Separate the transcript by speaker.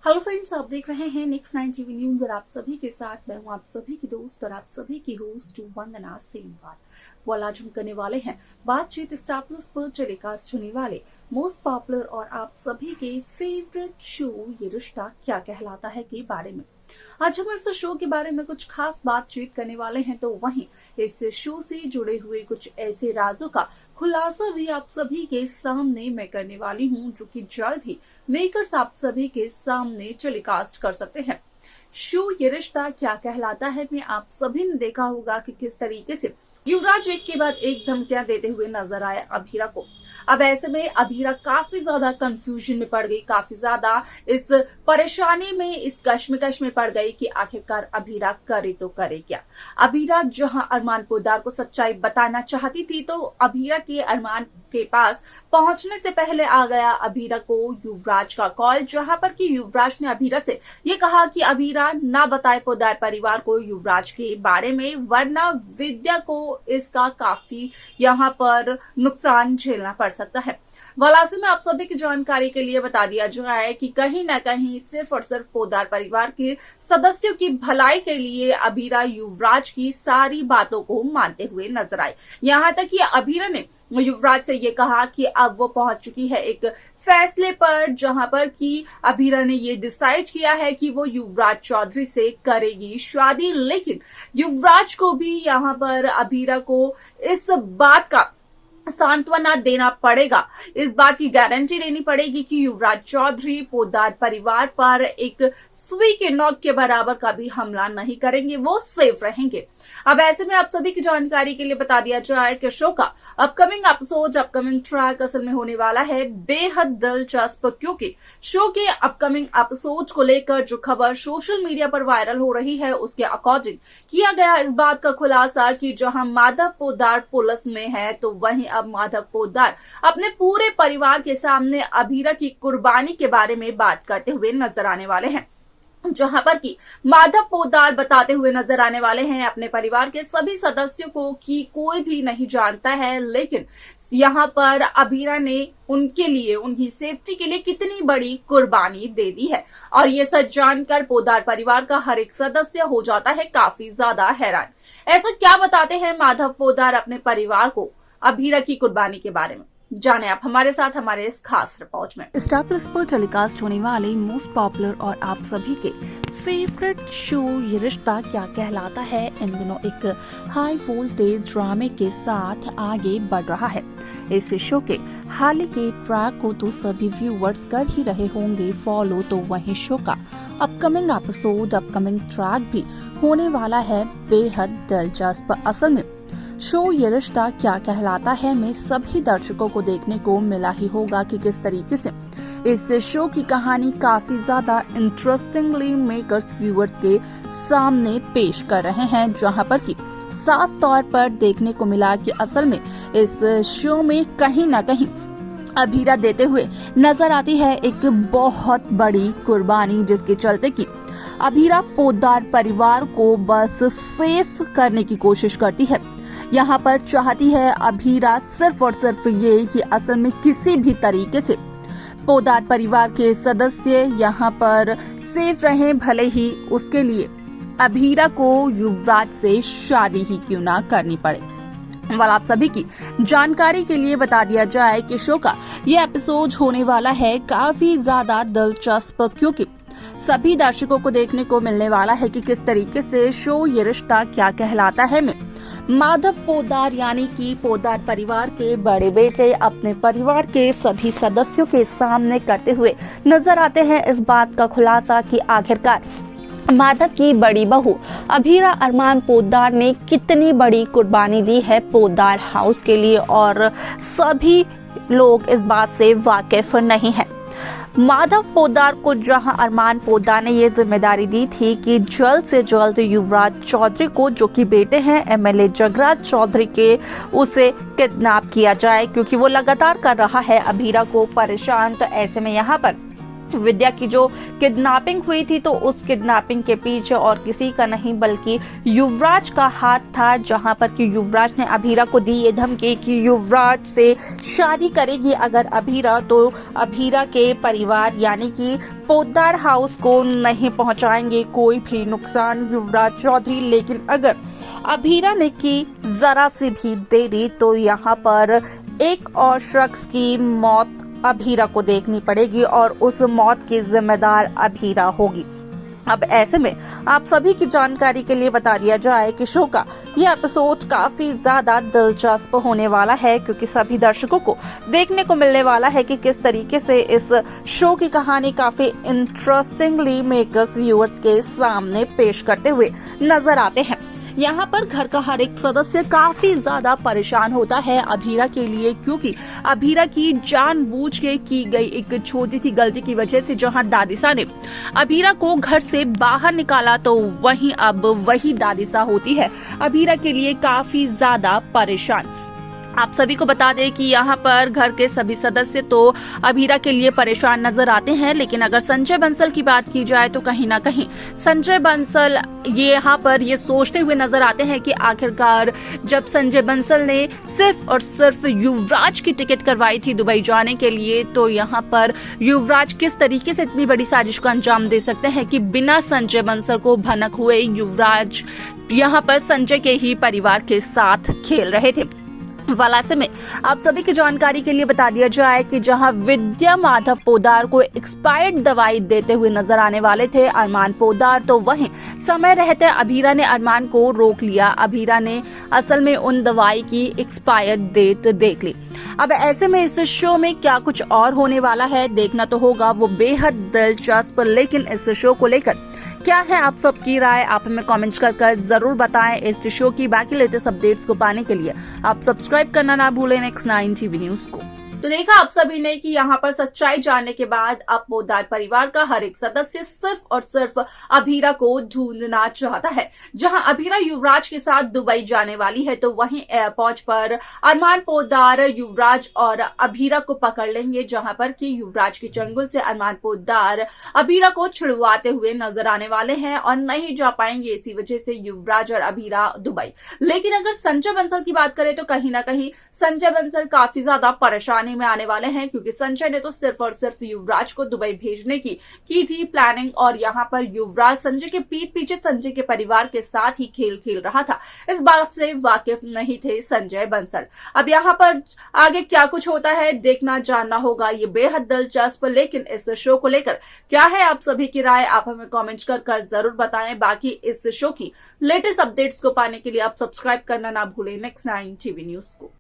Speaker 1: Hello friends, आप देख रहे हैं नेक्स्ट 9 टीवी न्यूज और आप सभी के साथ मैं हूं आप सभी की दोस्त और आप सभी की होस्ट वंदना सेमवाल। वो आज हम करने वाले हैं बातचीत स्टार प्लस पर टेलीकास्ट होने वाले मोस्ट पॉपुलर और आप सभी के फेवरेट शो ये रिश्ता क्या कहलाता है के बारे में। आज हम इस शो के बारे में कुछ खास बातचीत करने वाले हैं, तो वहीं इस शो से जुड़े हुए कुछ ऐसे राजों का खुलासा भी आप सभी के सामने मैं करने वाली हूं, जो कि जल्द ही मेकर्स आप सभी के सामने टेलीकास्ट कर सकते हैं। शो ये रिश्ता क्या कहलाता है में आप सभी ने देखा होगा कि किस तरीके से युवराज एक के बाद एक धमकियां देते हुए नजर आए अभीरा को। अब ऐसे में अभीरा काफी ज्यादा कंफ्यूजन में पड़ गई, काफी ज्यादा इस परेशानी में, इस कश्मकश में पड़ गई कि आखिरकार अभीरा करे तो करे क्या। अभीरा जहां अरमान पोद्दार को सच्चाई बताना चाहती थी, तो अभीरा के अरमान के पास पहुंचने से पहले आ गया अभीरा को युवराज का कॉल, जहां पर कि युवराज ने अभीरा से ये कहा कि अभीरा ना बताए पोद्दार परिवार को युवराज के बारे में, वरना विद्या को इसका काफी यहाँ पर नुकसान झेलना पड़ सकता है। वलासे में आप सभी की जानकारी के लिए बता दिया जाए कि कहीं न कहीं सिर्फ और सिर्फ पोद्दार परिवार के सदस्यों की भलाई के लिए अभीरा युवराज की सारी बातों को मानते हुए नजर आए। यहाँ तक कि अभीरा ने युवराज से ये कहा कि अब वो पहुंच चुकी है एक फैसले पर, जहां पर कि अभीरा ने ये डिसाइड किया है कि वो युवराज चौधरी से करेगी शादी। लेकिन युवराज को भी यहाँ पर अभीरा को इस बात का सांत्वना देना पड़ेगा, इस बात की गारंटी देनी पड़ेगी कि युवराज चौधरी पोद्दार परिवार पर एक सुई के नोक के बराबर का भी हमला नहीं करेंगे, वो सेफ रहेंगे। अब ऐसे में आप सभी की जानकारी के लिए बता दिया जाए कि शो का अपकमिंग एपिसोड, अपकमिंग ट्रैक असल में होने वाला है बेहद दिलचस्प, क्योंकि शो के अपकमिंग एपिसोड को लेकर जो खबर सोशल मीडिया पर वायरल हो रही है, उसके अकॉर्डिंग किया गया इस बात का खुलासा कि जहां माधव पोद्दार पुलिस में है, तो वहीं अब माधव पोद्दार अपने पूरे परिवार के सामने अभीरा की कुर्बानी के बारे में बात करते हुए नजर आने वाले हैं। जहां पर कि माधव पोद्दार बताते हुए नजर आने वाले हैं अपने परिवार के सभी सदस्यों को कि कोई भी नहीं जानता है, लेकिन यहाँ पर अभीरा ने उनके लिए, उनकी सेफ्टी के लिए कितनी बड़ी कुर्बानी दे दी है। और ये सच जानकर पोद्दार परिवार का हर एक सदस्य हो जाता है काफी ज्यादा हैरान। ऐसा क्या बताते हैं माधव पोद्दार अपने परिवार को अभीरा की कुर्बानी के बारे में, जाने आप हमारे साथ हमारे इस खास रिपोर्ट में। स्टार प्लस पर टेलीकास्ट होने वाले मोस्ट पॉपुलर और आप सभी के फेवरेट शो ये रिश्ता क्या कहलाता है इन दिनों एक हाई वोल्टेज ड्रामे के साथ आगे बढ़ रहा है। इस शो के हाल के ट्रैक को तो सभी व्यूअर्स कर ही रहे होंगे फॉलो, तो वहीं शो का अपकमिंग एपिसोड, अपकमिंग ट्रैक भी होने वाला है बेहद दिलचस्प। असल में शो ये रिश्ता क्या कहलाता है में सभी दर्शकों को देखने को मिला ही होगा कि किस तरीके से इस शो की कहानी काफी ज्यादा इंटरेस्टिंगली मेकर्स व्यूअर्स के सामने पेश कर रहे हैं, जहां पर कि साफ तौर पर देखने को मिला कि असल में इस शो में कहीं न कहीं अभीरा देते हुए नजर आती है एक बहुत बड़ी कुर्बानी, जिसके चलते कि अभीरा पोद्दार परिवार को बस सेफ करने की कोशिश करती है। यहाँ पर चाहती है अभीरा सिर्फ और सिर्फ ये कि असल में किसी भी तरीके से पोद्दार परिवार के सदस्य यहाँ पर सेफ रहें, भले ही उसके लिए अभीरा को युवराज से शादी ही क्यों ना करनी पड़े। वाल आप सभी की जानकारी के लिए बता दिया जाए कि शो का ये एपिसोड होने वाला है काफी ज्यादा दिलचस्प, क्योंकि सभी दर्शकों को देखने को मिलने वाला है कि किस तरीके से शो ये रिश्ता क्या कहलाता है में माधव पोद्दार यानी कि पोद्दार परिवार के बड़े बेटे अपने परिवार के सभी सदस्यों के सामने करते हुए नजर आते हैं इस बात का खुलासा कि आखिरकार माधव की बड़ी बहू अभीरा अरमान पोद्दार ने कितनी बड़ी कुर्बानी दी है पोद्दार हाउस के लिए, और सभी लोग इस बात से वाकिफ नहीं है। माधव पोद्दार को जहां अरमान पोद्दार ने ये जिम्मेदारी दी थी कि जल्द से जल्द युवराज चौधरी को, जो कि बेटे हैं एमएलए जगराज चौधरी के, उसे किडनैप किया जाए, क्योंकि वो लगातार कर रहा है अभीरा को परेशान। तो ऐसे में यहाँ पर
Speaker 2: विद्या की जो किडनैपिंग हुई थी तो उस किडनैपिंग के पीछे और किसी का नहीं बल्कि युवराज का हाथ था, जहां पर कि युवराज ने अभीरा को दी ये धमकी कि युवराज से शादी करेगी अगर अभीरा तो अभीरा के परिवार यानी कि पोद्दार हाउस को नहीं पहुंचाएंगे कोई भी नुकसान युवराज चौधरी। लेकिन अगर अभीरा ने की जरा सी भी देरी तो यहाँ पर एक और शख्स की मौत अभीरा को देखनी पड़ेगी और उस मौत की जिम्मेदार अभीरा होगी। अब ऐसे में आप सभी की जानकारी के लिए बता दिया जाए कि शो का ये एपिसोड काफी ज्यादा दिलचस्प होने वाला है, क्योंकि सभी दर्शकों को देखने को मिलने वाला है कि किस तरीके से इस शो की कहानी काफी इंटरेस्टिंगली मेकर्स व्यूअर्स के सामने पेश करते हुए नजर आते हैं। यहाँ पर घर का हर एक सदस्य काफी ज्यादा परेशान होता है अभीरा के लिए, क्योंकि अभीरा की जानबूझ के की गई एक छोटी सी गलती की वजह से जहाँ दादिसा ने अभीरा को घर से बाहर निकाला तो वहीं अब वही दादिसा होती है अभीरा के लिए काफी ज्यादा परेशान। आप सभी को बता दें कि यहाँ पर घर के सभी सदस्य तो अभीरा के लिए परेशान नजर आते हैं, लेकिन अगर संजय बंसल की बात की जाए तो कहीं ना कहीं संजय बंसल ये यहाँ पर ये सोचते हुए नजर आते हैं कि आखिरकार जब संजय बंसल ने सिर्फ और सिर्फ युवराज की टिकट करवाई थी दुबई जाने के लिए, तो यहाँ पर युवराज किस तरीके से इतनी बड़ी साजिश को अंजाम दे सकते हैं कि बिना संजय बंसल को भनक हुए युवराज यहाँ पर संजय के ही परिवार के साथ खेल रहे थे। वलासे में आप सभी की जानकारी के लिए बता दिया जाए कि जहां विद्या माधव पोद्दार को एक्सपायर्ड दवाई देते हुए नजर आने वाले थे अरमान पोद्दार, तो वहीं समय रहते अभीरा ने अरमान को रोक लिया। अभीरा ने असल में उन दवाई की एक्सपायर्ड डेट देख ली। अब ऐसे में इस शो में क्या कुछ और होने वाला है देखना तो होगा, वो बेहद दिलचस्प। लेकिन इस शो को लेकर क्या है आप सबकी राय, आप हमें कमेंट्स कर जरूर बताएं। इस शो की बाकी लेटेस्ट अपडेट्स को पाने के लिए आप सब्सक्राइब करना ना भूलें नेक्स्ट 9 टीवी न्यूज को।
Speaker 1: तो देखा आप सभी ने कि यहाँ पर सच्चाई जानने के बाद अब पोद्दार परिवार का हर एक सदस्य सिर्फ और सिर्फ अभीरा को ढूंढना चाहता है। जहां अभीरा युवराज के साथ दुबई जाने वाली है तो वहीं एयरपोर्ट पर अरमान पोद्दार युवराज और अभीरा को पकड़ लेंगे, जहां पर कि युवराज के चंगुल से अरमान पोद्दार अभीरा को छुड़वाते हुए नजर आने वाले हैं और नहीं जा पाएंगे। इसी वजह से युवराज और अभीरा दुबई। लेकिन अगर संजय बंसल की बात करें तो कहीं ना कहीं संजय बंसल काफी ज्यादा परेशानी में आने वाले हैं, क्योंकि संजय ने तो सिर्फ और सिर्फ युवराज को दुबई भेजने की थी प्लानिंग, और यहाँ पर युवराज संजय के पीठ पीछे संजय के परिवार के साथ ही खेल रहा था। इस बात से वाकिफ नहीं थे संजय बंसल। अब यहाँ पर आगे क्या कुछ होता है देखना जानना होगा, ये बेहद दिलचस्प। लेकिन इस शो को लेकर क्या है आप सभी की राय, आप हमें कमेंट कर जरूर बताएं। बाकी इस शो की लेटेस्ट अपडेट्स को पाने के लिए आप सब्सक्राइब करना ना भूलें नेक्स्ट 9 टीवी न्यूज को।